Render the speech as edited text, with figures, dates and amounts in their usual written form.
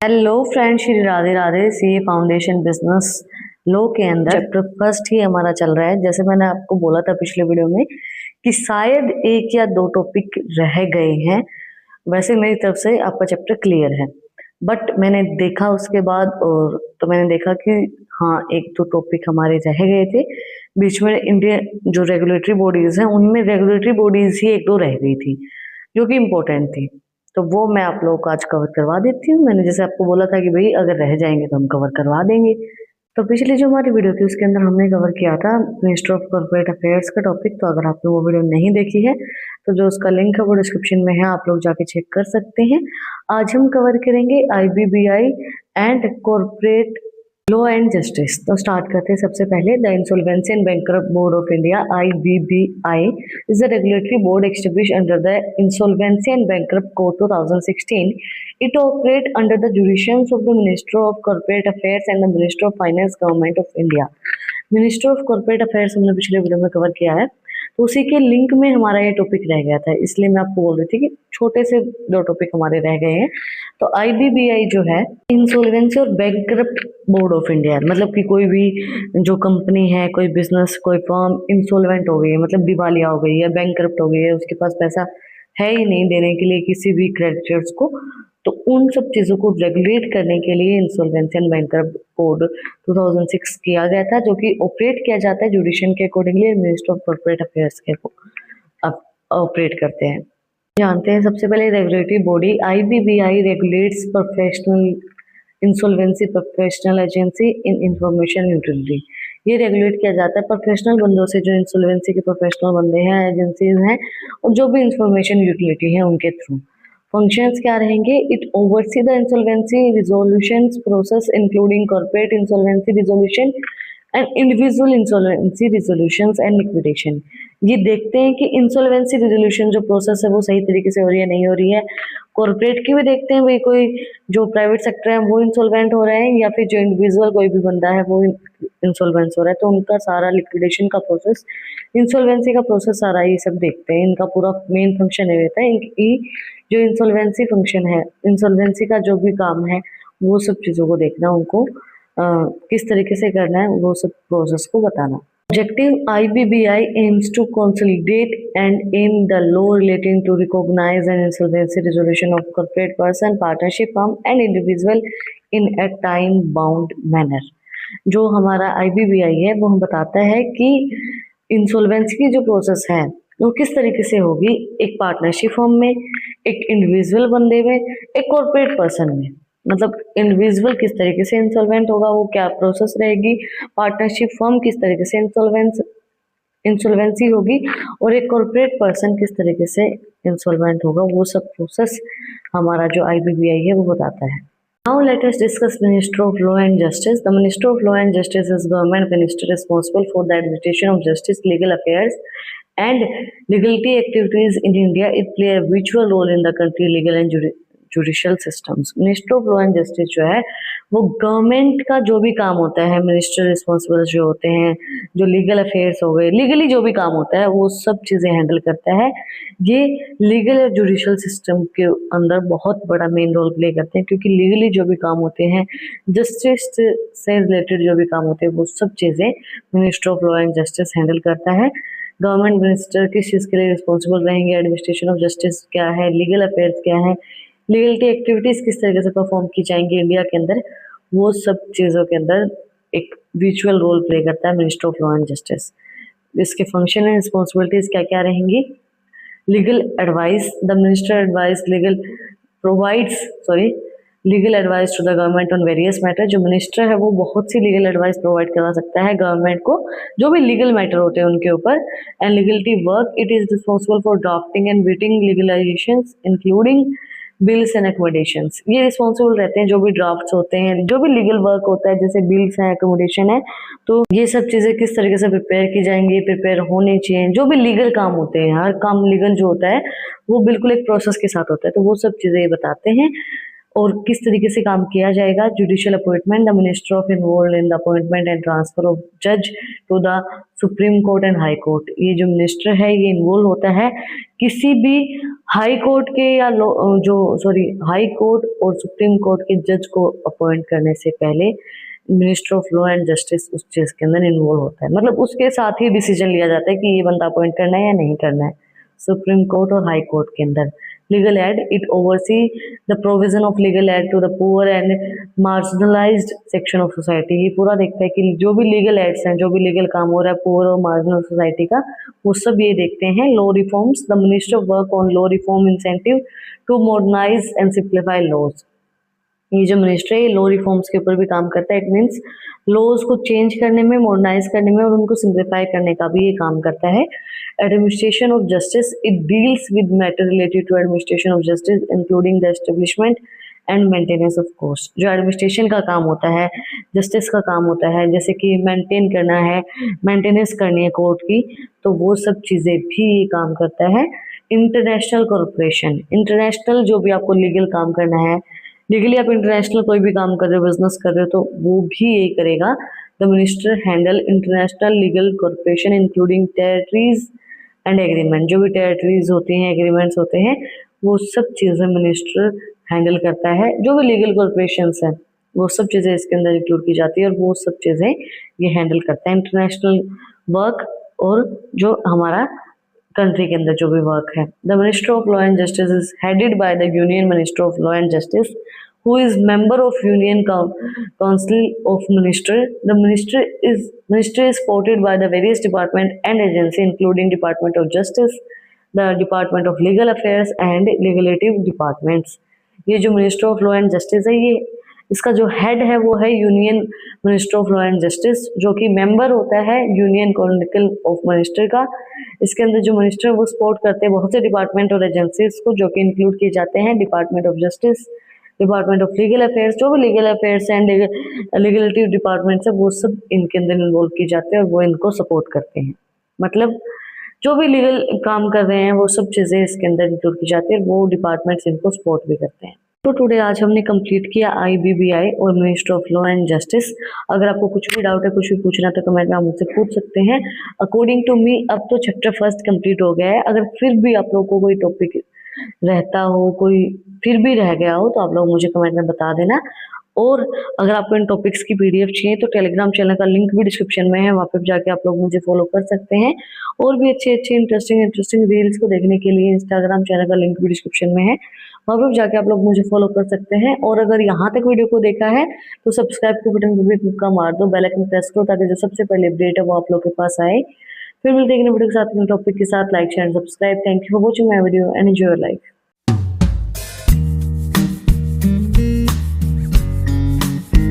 Hello friend, Shri Radhe Radhe. CA foundation business law के अंदर chapter first ही हमारा चल रहा है। जैसे मैंने आपको बोला था पिछले वीडियो में कि शायद एक या दो टॉपिक रह गए हैं, वैसे मेरी तरफ से आपका चैप्टर क्लियर है। बट मैंने देखा उसके बाद और तो मैंने देखा कि हाँ, एक दो टॉपिक हमारे रह गए थे बीच में। इंडिया जो रेगुलेटरी बॉडीज हैं उनमें रेगुलेटरी बॉडीज ही एक दो रह गई थी जो कि इम्पोर्टेंट थी, तो वो मैं आप लोगों को आज कवर करवा देती हूँ। मैंने जैसे आपको बोला था कि भाई अगर रह जाएंगे तो हम कवर करवा देंगे। तो पिछली जो हमारी वीडियो थी उसके अंदर हमने कवर किया था मिनिस्टर ऑफ कॉर्पोरेट अफेयर्स का टॉपिक। तो अगर आपने वो वीडियो नहीं देखी है तो जो उसका लिंक है वो डिस्क्रिप्शन में है, आप लोग जाके चेक कर सकते हैं। आज हम कवर करेंगे IBBI and corporate law and justice. तो स्टार्ट करते हैं सबसे पहले। The insolvency and bankrupt board of India IBBI is a regulatory board established under the Insolvency and Bankrupt Code 2016. It operates under the jurisdiction of the Minister of Corporate Affairs and the Minister of Finance, Government of India. Minister of corporate affairs हमने पिछले video में cover किया है, तो उसी के link में हमारा ये टॉपिक रह गया था, इसलिए मैं आपको बोल रही थी कि छोटे से दो टॉपिक हमारे रह गए हैं। तो IBBI जो है इंसॉल्वेंसी और बैंकरप्ट बोर्ड ऑफ इंडिया, मतलब कि कोई भी जो कंपनी है, कोई बिजनेस, कोई फर्म इंसॉल्वेंट हो गई है, मतलब दिवालिया हो गई है, बैंकरप्ट हो गई है, उसके पास पैसा है ही नहीं देने के लिए किसी भी क्रेडिटर्स को, तो उन सब चीज़ों को रेगुलेट करने के लिए इंसॉल्वेंसी एंड बैंकरप्ट कोड 2006 किया गया था, जो कि ऑपरेट किया जाता है जुडिशन के accordingly, minister of corporate affairs के ऑपरेट करते हैं। जानते हैं सबसे पहले regulatory body IBBI regulates professional insolvency professional agency इन इंफॉर्मेशन यूटिलिटी। ये रेगुलेट किया जाता है प्रोफेशनल बंदों से, जो इंसॉल्वेंसी के प्रोफेशनल बंदे हैं, एजेंसीज हैं और जो भी इंफॉर्मेशन यूटिलिटी है उनके थ्रू। फंक्शंस क्या रहेंगे? It oversee the insolvency resolution process including corporate insolvency resolution and individual insolvency resolutions and liquidation. ये देखते हैं कि इंसॉल्वेंसी रिजोल्यूशन जो प्रोसेस है वो सही तरीके से हो रही है, नहीं हो रही है। कॉर्पोरेट की भी देखते हैं, भाई कोई जो प्राइवेट सेक्टर है वो इंसॉल्वेंट हो रहे हैं या फिर जो इंडिविजुअल कोई भी बंदा है वो इंसॉल्वेंस हो रहा है, तो उनका सारा लिक्विडेशन का प्रोसेस, इंसॉल्वेंसी का प्रोसेस सारा ये सब देखते हैं। इनका पूरा मेन फंक्शन ये रहता है कि जो इंसॉल्वेंसी फंक्शन है, इंसॉल्वेंसी का जो भी काम है वो सब चीज़ों को देखना, उनको किस तरीके से करना है, वो सब प्रोसेस को बताना। Objective IBBI aims to consolidate and in the law relating to recognize an insolvency resolution of corporate person, partnership firm and individual in a time bound manner। जो हमारा IBBI है वो हम बताता है कि इंसॉल्वेंसी की जो प्रोसेस है वो किस तरीके से होगी, एक पार्टनरशिप फर्म में, एक इंडिविजुअल बंदे में, एक कॉर्पोरेट पर्सन में। मतलब इंडिविजुअल किस तरीके से इंसॉल्वेंट होगा, वो क्या प्रोसेस रहेगी, पार्टनरशिप फर्म किस तरीके से इंसॉल्वेंसी होगी और एक कॉर्पोरेट पर्सन किस तरीके से इंसॉल्वेंट होगा, वो सब प्रोसेस हमारा जो IBBI है वो बताता है। Now let us discuss Minister of Law and Justice. The Minister of Law and Justice is government minister responsible for the administration of justice, legal affairs and legality activities in India. It play a vital role in the country legal and judicial systems. Minister of law and justice जो है वो government का जो भी काम होता है, minister responsible जो होते हैं, जो लीगल अफेयर्स हो गए, लीगली जो भी काम होता है वो सब चीज़ें हैंडल करता है। ये लीगल और जुडिशियल सिस्टम के अंदर बहुत बड़ा मेन रोल प्ले करते हैं, क्योंकि लीगली जो भी काम होते हैं, जस्टिस से रिलेटेड जो भी काम होते हैं, वो सब चीज़ें minister of law and justice handle करता है। गवर्नमेंट मिनिस्टर किस चीज़ के लिए रिस्पॉन्सिबल रहेंगे, एडमिनिस्ट्रेशन ऑफ जस्टिस क्या है, लीगल अफेयर्स क्या है, लीगलिटी एक्टिविटीज किस तरीके से परफॉर्म की जाएंगी इंडिया के अंदर, वो सब चीज़ों के अंदर एक विजुअल रोल प्ले करता है minister of law and justice. इसके फंक्शन एंड रिस्पॉन्सिबिलिटीज क्या क्या रहेंगी? Legal advice, the minister advice legal provides legal advice to the government on various matter. जो मिनिस्टर है वो बहुत सी लीगल एडवाइस प्रोवाइड करवा सकता है गवर्नमेंट को, जो भी लीगल मैटर होते हैं उनके ऊपर। And legality work, it is responsible for drafting and vetting legalizations including bills and accommodations. ये रिस्पॉन्सिबल रहते हैं, जो भी ड्राफ्ट्स होते हैं, जो भी लीगल वर्क होता है, जैसे बिल्स हैं, अकोमोडेशन है, तो ये सब चीज़ें किस तरीके से प्रिपेयर की जाएंगी, प्रिपेयर होनी चाहिए। जो भी लीगल काम होते हैं, हर काम लीगल जो होता है वो बिल्कुल एक प्रोसेस के साथ होता है, तो वो सब चीज़ें ये बताते हैं। और किस तरीके से काम किया जाएगा? Judicial appointment, the minister of involve in the appointment and transfer of जज to the supreme court and high court. ये जो मिनिस्टर है ये इन्वॉल्व होता है किसी भी हाई कोर्ट के या हाई कोर्ट और सुप्रीम कोर्ट के जज को अपॉइंट करने से पहले minister of law and justice उस चीज के अंदर इन्वॉल्व होता है, मतलब उसके साथ ही डिसीजन लिया जाता है कि ये बंदा अपॉइंट करना है या नहीं करना है। सुप्रीम कोर्ट और हाई कोर्ट के अंदर legal aid, it oversee the provision of legal aid to the poor and marginalised section of society. ये पूरा देखता है कि जो भी लीगल एड्स हैं, जो भी लीगल काम हो रहा है पुअर और मार्जिनल सोसाइटी का, वो सब ये देखते हैं। Law reforms, the minister work on law reform incentive to modernise and simplify laws. ये जो मिनिस्ट्री है लॉ रिफॉर्म्स के ऊपर भी काम करता है। इट मीन्स लॉज को चेंज करने में, मॉडर्नाइज करने में और उनको सिंप्लीफाई करने का भी ये काम करता है। Administration of justice, it deals with matter related to administration of justice including the establishment and maintenance of court. जो एडमिनिस्ट्रेशन का काम होता है, जस्टिस का काम होता है, जैसे कि मेंटेन करना है, मेंटेनेंस करनी है कोर्ट की, तो वो सब चीज़ें भी ये काम करता है। इंटरनेशनल कॉर्पोरेशन, इंटरनेशनल जो भी आपको लीगल काम करना है, लीगली आप इंटरनेशनल कोई भी काम कर रहे हो, बिजनेस कर रहे हो, तो वो भी यही करेगा। The minister handle international legal corporation including territories and agreement. जो भी टेरिटरीज होती हैं, एग्रीमेंट्स होते हैं, वो सब चीज़ें मिनिस्टर हैंडल करता है। जो भी लीगल कॉर्पोरेशंस हैं वो सब चीज़ें इसके अंदर इंक्लूड की जाती है और वो सब चीज़ें ये हैंडल करता है। इंटरनेशनल वर्क और जो हमारा कंट्री के अंदर जो भी वर्क है। The minister of law and justice is headed by the union minister of law and justice who is member of Union Council of Minister. The minister is supported by the various department and agency including Department of Justice, the Department of Legal Affairs and Legislative Departments. ये जो minister of law and justice है, ये इसका जो head है वो है union minister of law and justice, जो कि मेंबर होता है यूनियन काउंसिल ऑफ मिनिस्टर का। इसके अंदर जो मिनिस्टर है वो सपोर्ट करते हैं बहुत से डिपार्टमेंट और एजेंसीज को, जो कि इंक्लूड किए जाते हैं department of justice, department of legal affairs. जो भी legal affairs and legality departments है वो सब इनके अंदर इन्वॉल्व किए जाते हैं और वो इनको सपोर्ट करते हैं। मतलब जो भी लीगल काम कर रहे हैं वो सब चीज़ें इसके अंदर इंक्लूड की जाती है, वो डिपार्टमेंट्स इनको सपोर्ट भी करते हैं। तो टुडे आज हमने कंप्लीट किया IBBI और minister of law and justice. अगर आपको कुछ भी डाउट है, कुछ भी पूछना है तो कमेंट में आप मुझसे पूछ सकते हैं। अकॉर्डिंग टू मी अब तो चैप्टर फर्स्ट कंप्लीट हो गया है। अगर फिर भी आप लोगों को कोई टॉपिक रहता हो, कोई फिर भी रह गया हो, तो आप लोग मुझे कमेंट में बता देना। और अगर आपको इन टॉपिक्स की PDF चाहिए तो टेलीग्राम चैनल का लिंक भी डिस्क्रिप्शन में है, वहाँ पे जाके आप लोग मुझे फॉलो कर सकते हैं। और भी अच्छे अच्छे इंटरेस्टिंग रील्स को देखने के लिए इंस्टाग्राम चैनल का लिंक भी डिस्क्रिप्शन में है, वहाँ पे जाके आप लोग मुझे फॉलो कर सकते हैं। और अगर यहाँ तक वीडियो को देखा है तो सब्सक्राइब के बटन पर भी तुक्का मार दो, बेल आइकन प्रेस करो ताकि जो सबसे पहले अपडेट है वो आप लोग के पास आए। फिर मिलते हैं वीडियो के साथ, टॉपिक के साथ। Like share subscribe. Thank you for watching my video and enjoy your life.